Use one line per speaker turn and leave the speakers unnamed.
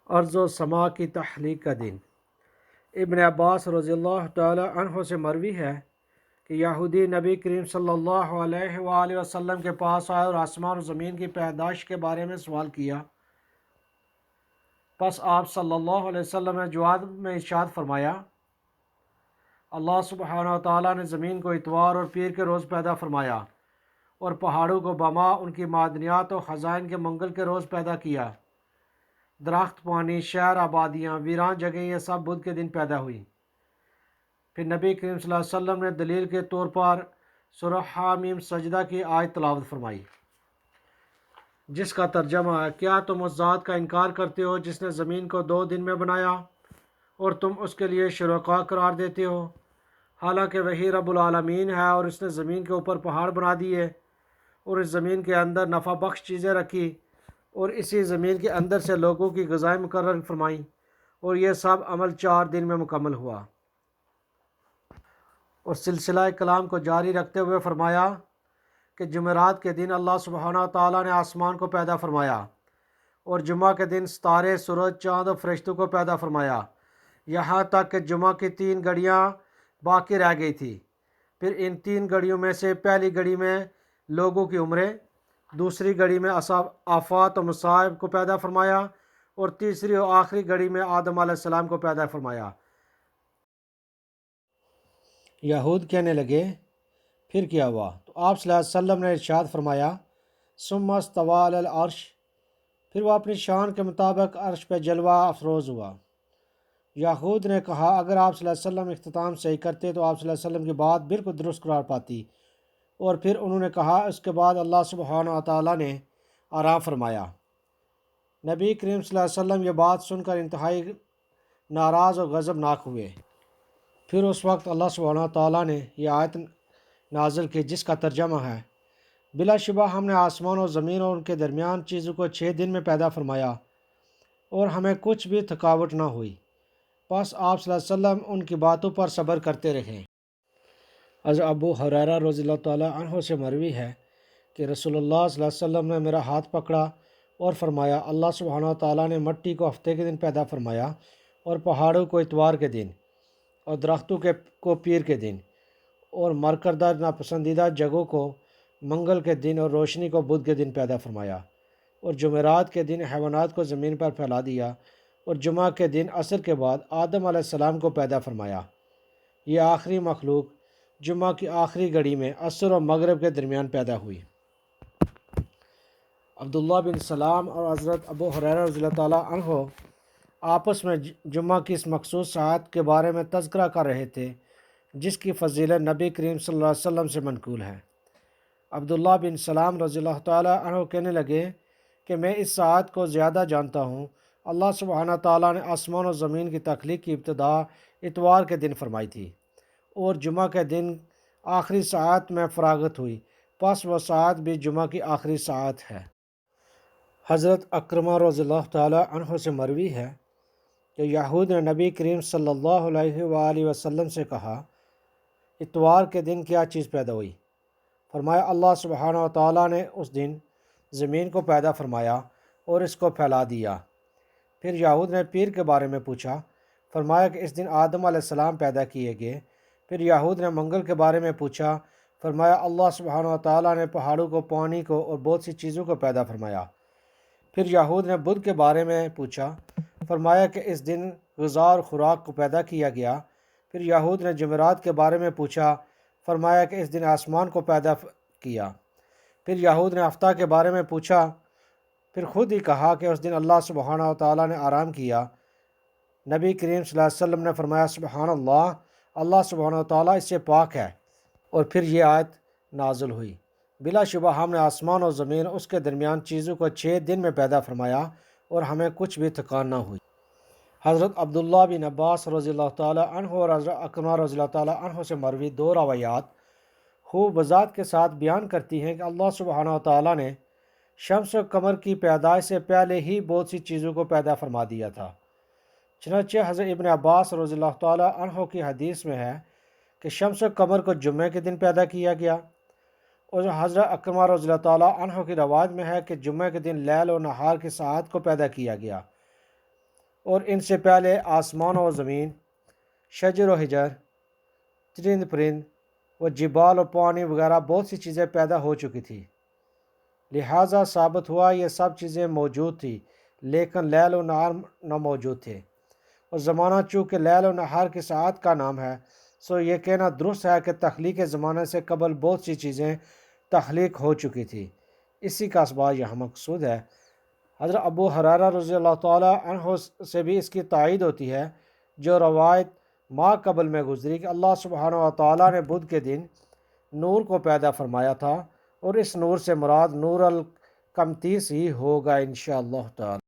ارض و سما کی تخلیق کا دن۔ ابن عباس رضی اللہ تعالی عنہ سے مروی ہے کہ یہودی نبی کریم صلی اللہ علیہ وآلہ وسلم کے پاس آئے اور آسمان و زمین کی پیدائش کے بارے میں سوال کیا۔ پس آپ صلی اللہ علیہ وسلم نے جواب میں ارشاد فرمایا، اللہ سبحانہ و تعالیٰ نے زمین کو اتوار اور پیر کے روز پیدا فرمایا، اور پہاڑوں کو بما ان کی معدنیات و خزائن کے منگل کے روز پیدا کیا۔ درخت، پانی، شہر، آبادیاں، ویران جگہیں، یہ سب بدھ کے دن پیدا ہوئی۔ پھر نبی کریم صلی اللہ علیہ وسلم نے دلیل کے طور پر سورہ حامیم سجدہ کی آیت تلاوت فرمائی، جس کا ترجمہ ہے، کیا تم اس ذات کا انکار کرتے ہو جس نے زمین کو 2 دن میں بنایا اور تم اس کے لیے شرکا قرار دیتے ہو، حالانکہ وہی رب العالمین ہے، اور اس نے زمین کے اوپر پہاڑ بنا دیے اور اس زمین کے اندر نفع بخش چیزیں رکھی، اور اسی زمین کے اندر سے لوگوں کی غذائیں مقرر فرمائیں، اور یہ سب عمل 4 دن میں مکمل ہوا۔ اور سلسلہ کلام کو جاری رکھتے ہوئے فرمایا کہ جمعرات کے دن اللہ سبحانہ و تعالیٰ نے آسمان کو پیدا فرمایا، اور جمعہ کے دن ستارے، سورج، چاند اور فرشتوں کو پیدا فرمایا، یہاں تک کہ جمعہ کی 3 گھڑیاں باقی رہ گئی تھی۔ پھر ان 3 گھڑیوں میں سے پہلی گھڑی میں لوگوں کی عمریں، دوسری گھڑی میں آفات و مصائب کو پیدا فرمایا، اور تیسری اور آخری گھڑی میں آدم علیہ السلام کو پیدا فرمایا۔ یہود کہنے لگے، پھر کیا ہوا؟ تو آپ صلی اللہ علیہ وسلم نے ارشاد فرمایا، ثم استوی علی العرش، پھر وہ اپنی شان کے مطابق عرش پہ جلوہ افروز ہوا۔ یہود نے کہا، اگر آپ صلی اللہ علیہ وسلم اختتام صحیح کرتے تو آپ صلی اللہ علیہ وسلم کی بات بالکل درست قرار پاتی، اور پھر انہوں نے کہا، اس کے بعد اللہ سبحانہ و تعالیٰ نے آرام فرمایا۔ نبی کریم صلی اللہ علیہ وسلم یہ بات سن کر انتہائی ناراض اور غضبناک ہوئے۔ پھر اس وقت اللہ سبحانہ و تعالیٰ نے یہ آیت نازل کی، جس کا ترجمہ ہے، بلا شبہ ہم نے آسمان و زمین اور ان کے درمیان چیزوں کو 6 دن میں پیدا فرمایا، اور ہمیں کچھ بھی تھکاوٹ نہ ہوئی۔ پس آپ صلی اللہ علیہ وسلم ان کی باتوں پر صبر کرتے رہے۔ حضرت ابو ہریرہ رضی اللہ تعالیٰ عنہ سے مروی ہے کہ رسول اللہ صلی اللہ علیہ وسلم نے میرا ہاتھ پکڑا اور فرمایا، اللہ سبحانہ و تعالیٰ نے مٹی کو ہفتے کے دن پیدا فرمایا، اور پہاڑوں کو اتوار کے دن، اور درختوں کو پیر کے دن، اور مرکردہ ناپسندیدہ جگہوں کو منگل کے دن، اور روشنی کو بدھ کے دن پیدا فرمایا، اور جمعرات کے دن حیوانات کو زمین پر پھیلا دیا، اور جمعہ کے دن عصر کے بعد آدم علیہ السلام کو پیدا فرمایا۔ یہ آخری مخلوق جمعہ کی آخری گھڑی میں عصر و مغرب کے درمیان پیدا ہوئی۔ عبداللہ بن سلام اور حضرت ابو ہریرہ رضی اللہ تعالیٰ عنہ آپس میں جمعہ کی اس مخصوص ساعت کے بارے میں تذکرہ کر رہے تھے، جس کی فضیلت نبی کریم صلی اللہ علیہ وسلم سے منقول ہے۔ عبداللہ بن سلام رضی اللہ تعالیٰ عنہ کہنے لگے کہ میں اس ساعت کو زیادہ جانتا ہوں۔ اللہ سبحانہ تعالیٰ نے آسمان و زمین کی تخلیق کی ابتدا اتوار کے دن فرمائی تھی، اور جمعہ کے دن آخری ساعت میں فراغت ہوئی، پس وہ ساعت بھی جمعہ کی آخری ساعت ہے۔ حضرت اکرمہ رضی اللہ تعالیٰ عنہ سے مروی ہے کہ یہود نے نبی کریم صلی اللہ علیہ وآلہ وسلم سے کہا، اتوار کے دن کیا چیز پیدا ہوئی؟ فرمایا، اللہ سبحانہ و تعالیٰ نے اس دن زمین کو پیدا فرمایا اور اس کو پھیلا دیا۔ پھر یہود نے پیر کے بارے میں پوچھا، فرمایا کہ اس دن آدم علیہ السلام پیدا کیے گئے۔ پھر یہود نے منگل کے بارے میں پوچھا، فرمایا اللہ سبحانہ و تعالیٰ نے پہاڑوں کو، پانی کو اور بہت سی چیزوں کو پیدا فرمایا۔ پھر یہود نے بدھ کے بارے میں پوچھا، فرمایا کہ اس دن غذا اور خوراک کو پیدا کیا گیا۔ پھر یہود نے جمعرات کے بارے میں پوچھا، فرمایا کہ اس دن آسمان کو پیدا کیا۔ پھر یہود نے ہفتہ کے بارے میں پوچھا، پھر خود ہی کہا کہ اس دن اللہ سبحانہ و تعالیٰ نے آرام کیا۔ نبی کریم صلی اللہ علیہ وسلم نے فرمایا، سبحان اللہ، اللہ سبحانہ و تعالیٰ اس سے پاک ہے۔ اور پھر یہ آیت نازل ہوئی، بلا شبہ ہم نے آسمان و زمین اس کے درمیان چیزوں کو 6 دن میں پیدا فرمایا، اور ہمیں کچھ بھی تھکان نہ ہوئی۔ حضرت عبداللہ بن عباس رضی اللہ تعالیٰ عنہ اور حضرت اکرمہ رضی اللہ تعالیٰ عنہ سے مروی 2 روایات خوب وضاحت کے ساتھ بیان کرتی ہیں کہ اللہ سبحانہ و تعالیٰ نے شمس و قمر کی پیدائش سے پہلے ہی بہت سی چیزوں کو پیدا فرما دیا تھا۔ چنانچہ حضرت ابن عباس رضی اللہ تعالیٰ عنہ کی حدیث میں ہے کہ شمس و قمر کو جمعے کے دن پیدا کیا گیا، اور حضرت اکرمہ رضی اللہ تعالیٰ عنہ کی روایت میں ہے کہ جمعے کے دن لیل و نہار کی ساعت کو پیدا کیا گیا۔ اور ان سے پہلے آسمان و زمین، شجر و حجر، چرند پرند و جبال و پانی وغیرہ بہت سی چیزیں پیدا ہو چکی تھی، لہٰذا ثابت ہوا یہ سب چیزیں موجود تھی، لیکن لیل و نہار نہ موجود تھے۔ اور زمانہ چونکہ لیل و نہار کی ساعت کا نام ہے، سو یہ کہنا درست ہے کہ تخلیق زمانے سے قبل بہت سی چیزیں تخلیق ہو چکی تھی۔ اسی کا اسباب یہاں مقصود ہے۔ حضرت ابو ہریرہ رضی اللہ تعالیٰ عنہ سے بھی اس کی تائید ہوتی ہے، جو روایت ما قبل میں گزری کہ اللہ سبحانہ و تعالیٰ نے بدھ کے دن نور کو پیدا فرمایا تھا، اور اس نور سے مراد نور القمطیس ہی ہوگا انشاءاللہ تعالی۔